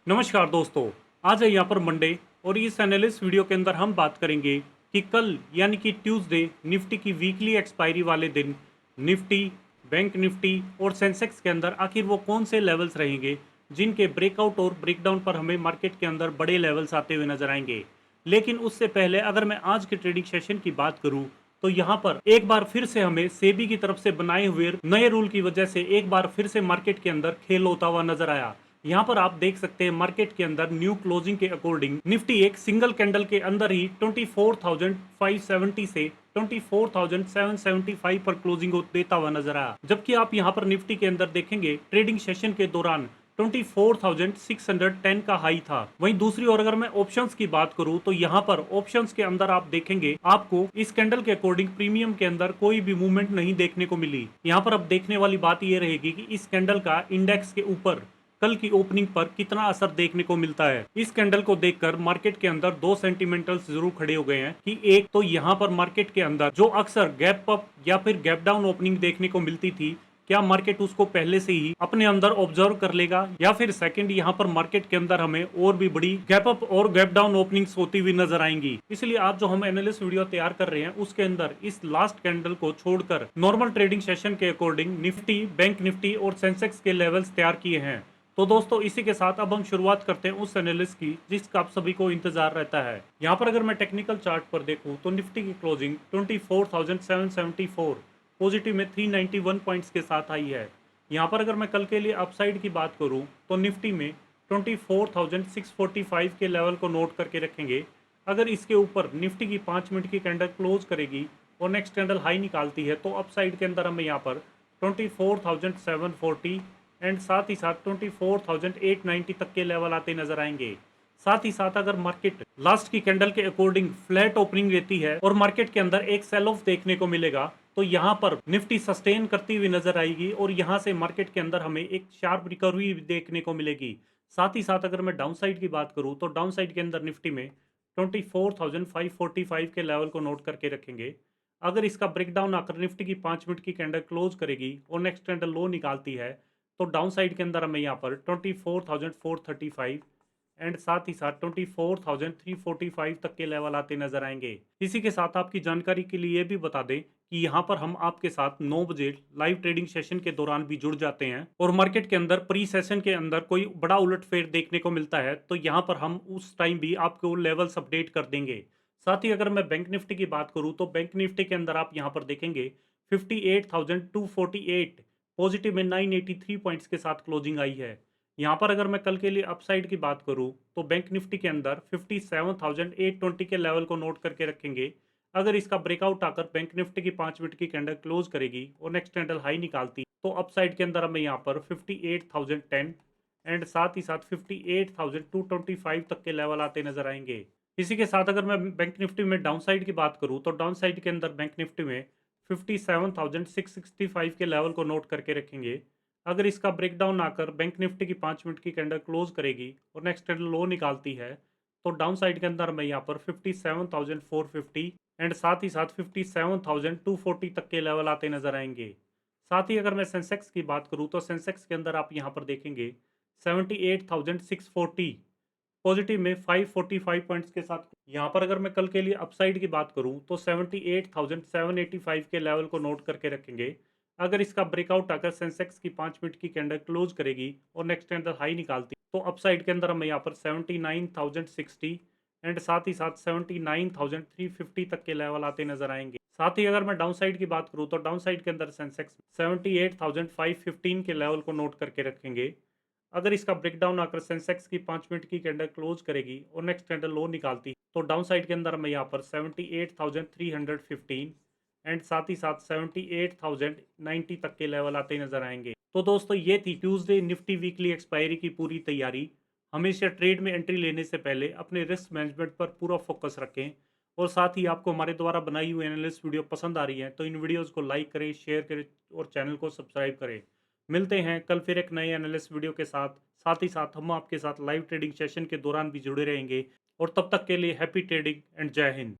नमस्कार दोस्तों। आज है यहाँ पर मंडे और इस एनालिस्ट वीडियो के अंदर हम बात करेंगे कि कल यानी कि ट्यूसडे निफ्टी की वीकली एक्सपायरी वाले दिन निफ्टी, बैंक निफ्टी और सेंसेक्स के अंदर आखिर वो कौन से लेवल्स रहेंगे जिनके ब्रेकआउट और ब्रेकडाउन पर हमें मार्केट के अंदर बड़े लेवल्स आते हुए नजर आएंगे। लेकिन उससे पहले अगर मैं आज के ट्रेडिंग सेशन की बात करूं तो यहाँ पर एक बार फिर से हमें सेबी की तरफ से बनाए हुए नए रूल की वजह से एक बार फिर से मार्केट के अंदर खेल होता हुआ नजर आया। यहाँ पर आप देख सकते हैं मार्केट के अंदर न्यू क्लोजिंग के अकॉर्डिंग निफ्टी एक सिंगल कैंडल के अंदर ही 24,570 से 24,775 पर क्लोजिंग देता हुआ नजर आया। जबकि आप यहाँ पर निफ्टी के अंदर देखेंगे ट्रेडिंग सेशन के दौरान 24,610 का हाई था। वहीं दूसरी ओर अगर मैं ऑप्शंस की बात करूं तो यहाँ पर ऑप्शंस के अंदर आप देखेंगे आपको इस कैंडल के अकॉर्डिंग प्रीमियम के अंदर कोई भी मूवमेंट नहीं देखने को मिली। यहाँ पर अब देखने वाली बात यह रहेगी कि इस कैंडल का इंडेक्स के ऊपर कल की ओपनिंग पर कितना असर देखने को मिलता है। इस कैंडल को देखकर मार्केट के अंदर दो सेंटिमेंटल्स जरूर खड़े हो गए हैं कि एक तो यहाँ पर मार्केट के अंदर जो अक्सर गैप अप या फिर गैप डाउन ओपनिंग देखने को मिलती थी, क्या मार्केट उसको पहले से ही अपने अंदर ऑब्जर्व कर लेगा, या फिर सेकंड यहाँ पर मार्केट के अंदर हमें और भी बड़ी गैप अप और गैप डाउन ओपनिंग्स होती हुई नजर आएंगी। इसलिए आज जो हम एनालिस्ट वीडियो तैयार कर रहे हैं उसके अंदर इस लास्ट कैंडल को छोड़कर नॉर्मल ट्रेडिंग सेशन के अकॉर्डिंग निफ्टी, बैंक निफ्टी और सेंसेक्स के लेवल्स तैयार किए हैं। तो दोस्तों इसी के साथ अब हम शुरुआत करते हैं उस एनालिसिस की जिसका आप सभी को इंतजार रहता है। यहाँ पर अगर मैं टेक्निकल चार्ट पर देखूं तो निफ्टी की क्लोजिंग 24,774 पॉजिटिव में 391 पॉइंट्स के साथ आई है। यहाँ पर अगर मैं कल के लिए अपसाइड की बात करूँ तो निफ्टी में 24,645 के लेवल को नोट करके रखेंगे। अगर इसके ऊपर निफ्टी की 5 मिनट की कैंडल क्लोज करेगी और नेक्स्ट कैंडल हाई निकालती है तो अपसाइड के अंदर हमें यहाँ पर 24,740 एंड साथ ही साथ 24,890 तक के लेवल आते नजर आएंगे। साथ ही साथ अगर मार्केट लास्ट की कैंडल के अकॉर्डिंग फ्लैट ओपनिंग रहती है और मार्केट के अंदर एक सेल ऑफ देखने को मिलेगा तो यहाँ पर निफ्टी सस्टेन करती हुई नजर आएगी और यहाँ से मार्केट के अंदर हमें एक शार्प रिकवरी देखने को मिलेगी। साथ ही साथ अगर मैं डाउन साइड की बात करूँ तो डाउन साइड के अंदर निफ्टी में 24,545 के लेवल को नोट करके रखेंगे। अगर इसका ब्रेकडाउन आकर निफ्टी की 5 मिनट की कैंडल क्लोज करेगी और नेक्स्ट कैंडल लो निकालती है तो डाउन साइड के अंदर हमें यहाँ पर 24,435 एंड साथ ही साथ 24,345 तक के लेवल आते नजर आएंगे। इसी के साथ आपकी जानकारी के लिए ये भी बता दें कि यहाँ पर हम आपके साथ 9 बजे लाइव ट्रेडिंग सेशन के दौरान भी जुड़ जाते हैं और मार्केट के अंदर प्री सेशन के अंदर कोई बड़ा उलटफेर देखने को मिलता है तो यहाँ पर हम उस टाइम भी आपको लेवल्स अपडेट कर देंगे। साथ ही अगर मैं बैंक निफ्टी की बात करूँ तो बैंक निफ्टी के अंदर आप यहाँ पर देखेंगे 58,248 पॉजिटिव में 983 पॉइंट्स के साथ क्लोजिंग आई है। यहाँ पर अगर मैं कल के लिए अपसाइड की बात करूँ तो बैंक निफ्टी के अंदर 57,820 के लेवल को नोट करके रखेंगे। अगर इसका ब्रेकआउट आकर बैंक निफ्टी की 5 मिनट की कैंडल क्लोज करेगी और नेक्स्ट कैंडल हाई निकालती तो अपसाइड के अंदर हमें यहाँ पर 58,010 एंड साथ ही साथ 58,225 तक के लेवल आते नजर आएंगे। इसी के साथ अगर मैं बैंक निफ्टी में डाउन साइड की बात करूँ तो डाउन साइड के अंदर बैंक निफ्टी में 57,665 के लेवल को नोट करके रखेंगे। अगर इसका ब्रेकडाउन आकर बैंक निफ्टी की 5 मिनट की कैंडल क्लोज करेगी और नेक्स्ट कैंडल लो निकालती है तो डाउन साइड के अंदर मैं यहाँ पर 57,450 एंड साथ ही साथ 57,240 तक के लेवल आते नजर आएंगे। साथ ही अगर मैं सेंसेक्स की बात करूँ तो सेंसेक्स के अंदर आप यहाँ पर देखेंगे 78,640 पॉजिटिव में 545 पॉइंट्स के साथ। यहाँ पर अगर मैं कल के लिए अपसाइड की बात करूँ तो 78,785 के लेवल को नोट करके रखेंगे। अगर इसका ब्रेकआउट आकर सेंसेक्स की 5 मिनट की कैंडल क्लोज करेगी और नेक्स्ट कैंडल हाई निकालती तो अपसाइड के अंदर हमें यहाँ पर 79,060 एंड साथ ही साथ 79,350 तक के लेवल आते नजर आएंगे। साथ ही अगर मैं डाउन साइड की बात करूँ तो डाउन साइड के अंदर सेंसेक्स 78,515 के लेवल को नोट करके रखेंगे। अगर इसका ब्रेकडाउन आकर सेंसेक्स की 5 मिनट की कैंडल क्लोज करेगी और नेक्स्ट कैंडल लो निकालती तो डाउन साइड के अंदर हमें यहाँ पर 78,315 एंड साथ ही साथ 78,090 तक के लेवल आते नजर आएंगे। तो दोस्तों ये थी ट्यूसडे निफ्टी वीकली एक्सपायरी की पूरी तैयारी। हमेशा ट्रेड में एंट्री लेने से पहले अपने रिस्क मैनेजमेंट पर पूरा फोकस रखें और साथ ही आपको हमारे द्वारा बनाई हुई एनालिस्ट वीडियो पसंद आ रही है तो इन वीडियोज़ को लाइक करें, शेयर करें और चैनल को सब्सक्राइब करें। मिलते हैं कल फिर एक नए एनालिस्ट वीडियो के साथ। साथ ही साथ हम आपके साथ लाइव ट्रेडिंग सेशन के दौरान भी जुड़े रहेंगे और तब तक के लिए हैप्पी ट्रेडिंग एंड जय हिंद।